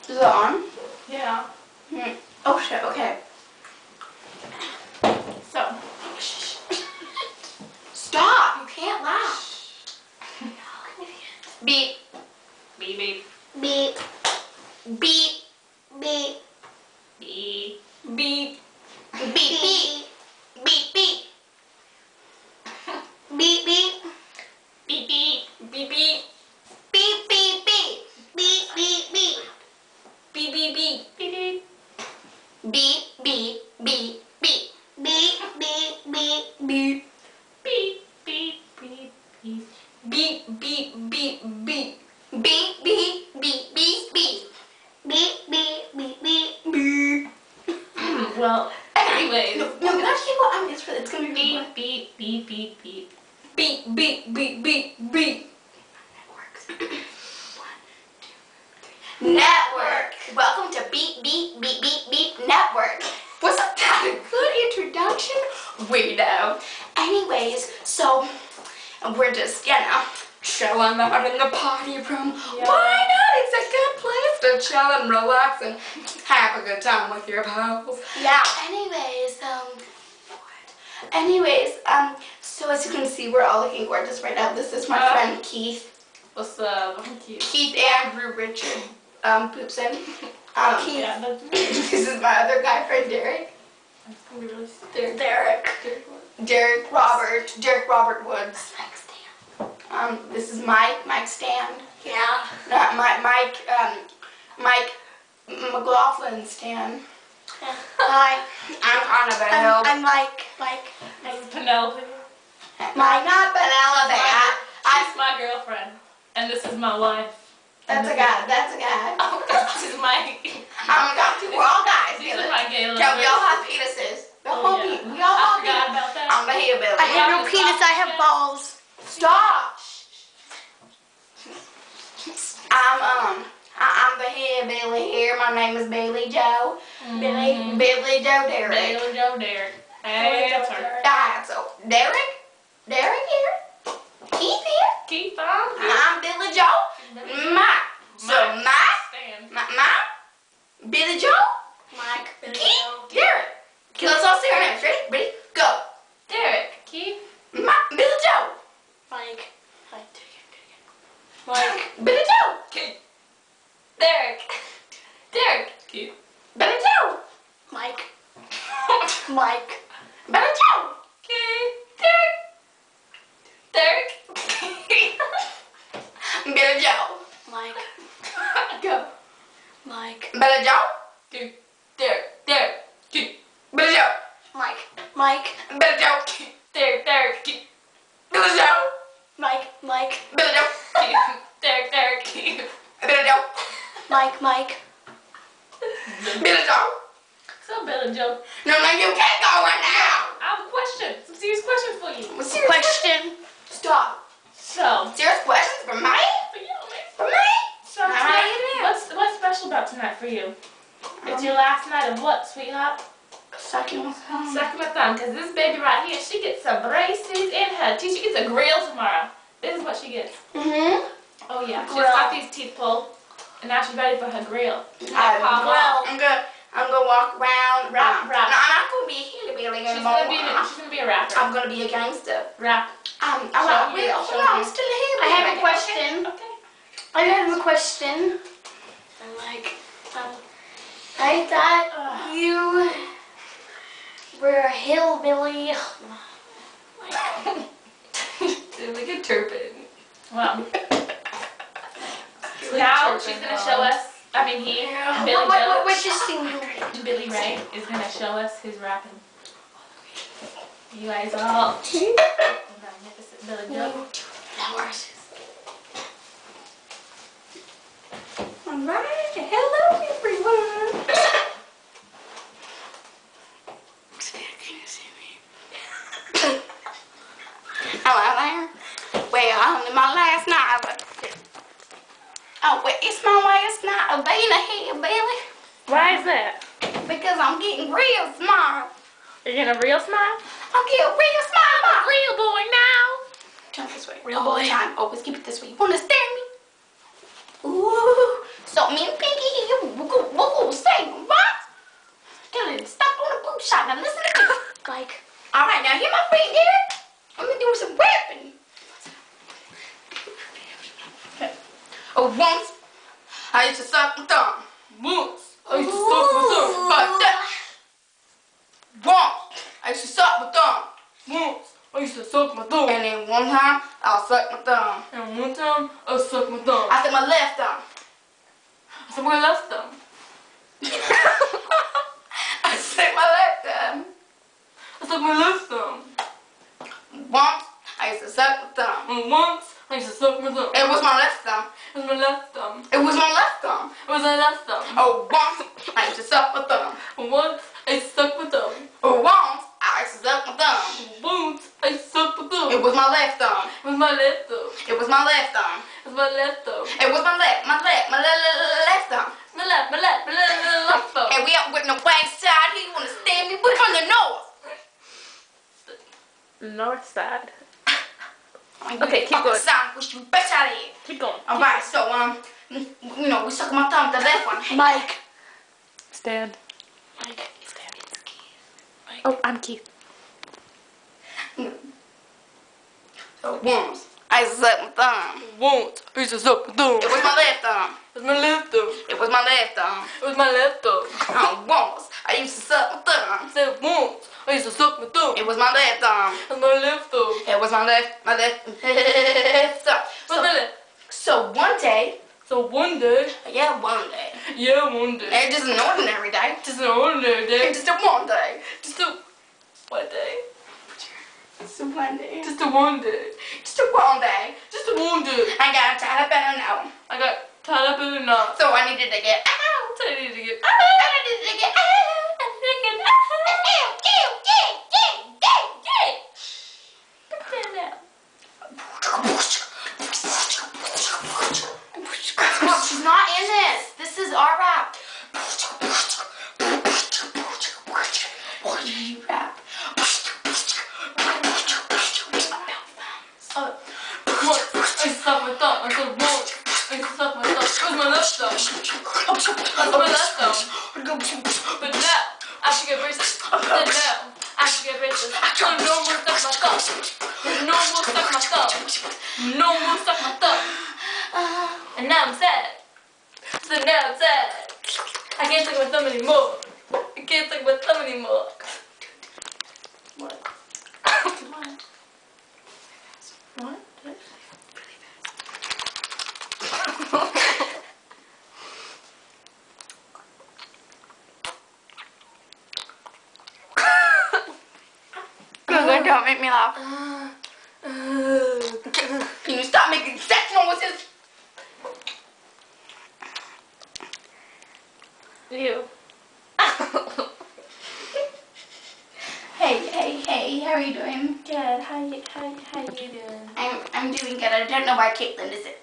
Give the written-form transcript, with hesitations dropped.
Is it on? Yeah. Oh shit, okay. So. Stop! You can't laugh. Beep. Beep beep. Beep. Beep. Beep. Beep. Beep. Beep beep. Beep beep. Beep beep. Beep beep. Beep beep. Beep beep beep. Beep beep beep. Beep beep beep. Beep beep. Beep beep beep beep. Beep beep beep beep. Beep beep beep beep. Beep beep beep beep. Beep beep beep beep beep. Beep beep beep beep beep. Well, anyways. No, that's what it's gonna be Beep beep beep beep beep. beep beep beep beep beep. Network. Welcome to Beep Beep Beep Beep Beep Network. Wasn't that a good introduction? We know. Anyways, so we're just, chilling out in the party room. Yeah. Why not? It's a good place to chill and relax and have a good time with your pals. Yeah. So as you can see, we're all looking gorgeous right now. This is my friend Keith. What's up? Keith Andrew Richard Poopson. Yeah, that's me. This is my other guy friend Derek. That's gonna be really stupid. Derek Robert Woods. This is Mike Stand. Yeah. Mike McLaughlin Stan. Hi. I'm Annabelle. I'm Mike. This is Penelope. Mike, not Penelope. She's my girlfriend. And this is my wife. That's a guy. Oh, this is my... We're all guys. These are my gay lovers. Yeah, we all have penises. We all have I forgot about that. I'm the hillbilly. I have no penis, I have balls. Stop. I'm the hillbilly here. My name is Billy Joe. Billy Joe Derek. Billy Joe Derek. Hey, that's her. So Derek here. Keith here. Keith on. I'm Billy Joe. Mike. So Mike, Billy Joe, Mike, Billy Keith, Joe. Derek. Okay, let's all say our names. Ready? Go. Derek. Keith. Mike, Billy Joe. Mike. Mike. Billy Joe. Keith. Derek. Derek. Keith. Billy Joe. Mike. Mike. Billy Joe. Keith. Derek. Derek. Billy Joe. Mike. Go. Mike. Billy Joe. Keith. Derek. Derek. Keith. Billy Joe. Mike. Mike. Billy Joe. Derek. Derek. Keith. Billy Joe. Mike. Mike. Billy Joe. Keith. Derek. Derek. Keith. Billy Joe. Mike. Mike. Billy Joe. So Billy Joe. No, you can't go right now. I have a question. Some serious questions for you. Serious Question. Stop. So. Serious questions for me? For you, man. For me? So How tonight, are you what's special about tonight for you? It's your last night of what, sweetheart? Sucking my thumb. Sucking my thumb, because this baby right here, she gets some braces in her teeth. She gets a grill tomorrow. This is what she gets. Oh yeah, she just got these teeth pulled, and now she's ready for her grill. I'm gonna walk around. Rap. No, I'm not gonna be a hillbilly She's anymore. gonna be a rapper. I'm gonna be a gangster. Rap. I'm Show me. still a hillbilly. I have a question. Okay. I have a question. I'm like, I thought you were a hillbilly. Like a turpin. Well, now she's gonna show us. I mean, Billy Joe. What's your single? Billy Ray is gonna show us his rapping. You guys all magnificent Billy Joe. Alright, hello everyone. Can you see me? Hello there. Well, my last night it's my last night of being a hillbilly. Why is that? Because I'm getting real smart. You're getting a real smile? I'm getting real smart. Real boy now. Turn this way. Real all boy. the time. Always keep it this way. You understand me? Ooh. So me and Pinky here, I used to suck my thumb. Once I used to suck my thumb. But that. Once I used to suck my thumb. Once I used to suck my thumb. And then one time I'll suck my thumb. And one time I sucked my thumb. I said my left thumb. I sucked my left thumb. I said my left thumb. I sucked my left thumb. Once I used to suck my thumb. And once I used to suck my thumb. It was my left thumb. It was my left thumb. It was my left thumb. It was my left thumb. Oh, once I used to suck my thumb. And once I used to suck my thumb. Oh, once I used to suck my thumb. And once I used to suck my thumb. It was my left thumb. It was my left thumb. It was my left thumb. It was my left thumb. It was my left thumb. My left thumb. And we up with no west side. He wanna stand me, but on the north. North side. Okay, keep going. Sound, push you bitch out of here. Keep going. All right, so you know, we suck my thumb, the left one. Mike. Stand. Mike. Stand. It's Keith. Mike. Oh, I'm Keith. So once I used to suck my thumb. Once I used to suck my thumb. It was my left thumb. It was my left thumb. It was my left thumb. It was my left thumb. Once I used to suck my thumb. I said once I used to suck my thumb. It was my left thumb. It was my left thumb. It was my left thumb. It was my left. So one day, So one day. yeah, one day. Yeah, one day. It's just an ordinary day. Just an ordinary day. It's just a one day. Just a what day? Just a one day. Just a one day. Just a one day. Just a one day. I got tied up in a knot. I got tied up in a knot. So I needed to get out. So I needed to get. I needed to get Stop, she's not in this. This is our rap. Rap. Once I sucked my thumb. I said once I sucked my thumb. It was my left thumb. It was my left thumb. But now I should get braces. But now I should get braces. So no more suck my thumb. No more suck my thumb. No more suck my thumb. And now I'm sad. So now I'm sad. I can't suck my thumb anymore. I can't suck my thumb anymore. What? What? What? Good, don't make me laugh. Can you stop making sex noises? You. Hey, how are you doing? Good. How you doing? I'm doing good. I don't know why Caitlin is it.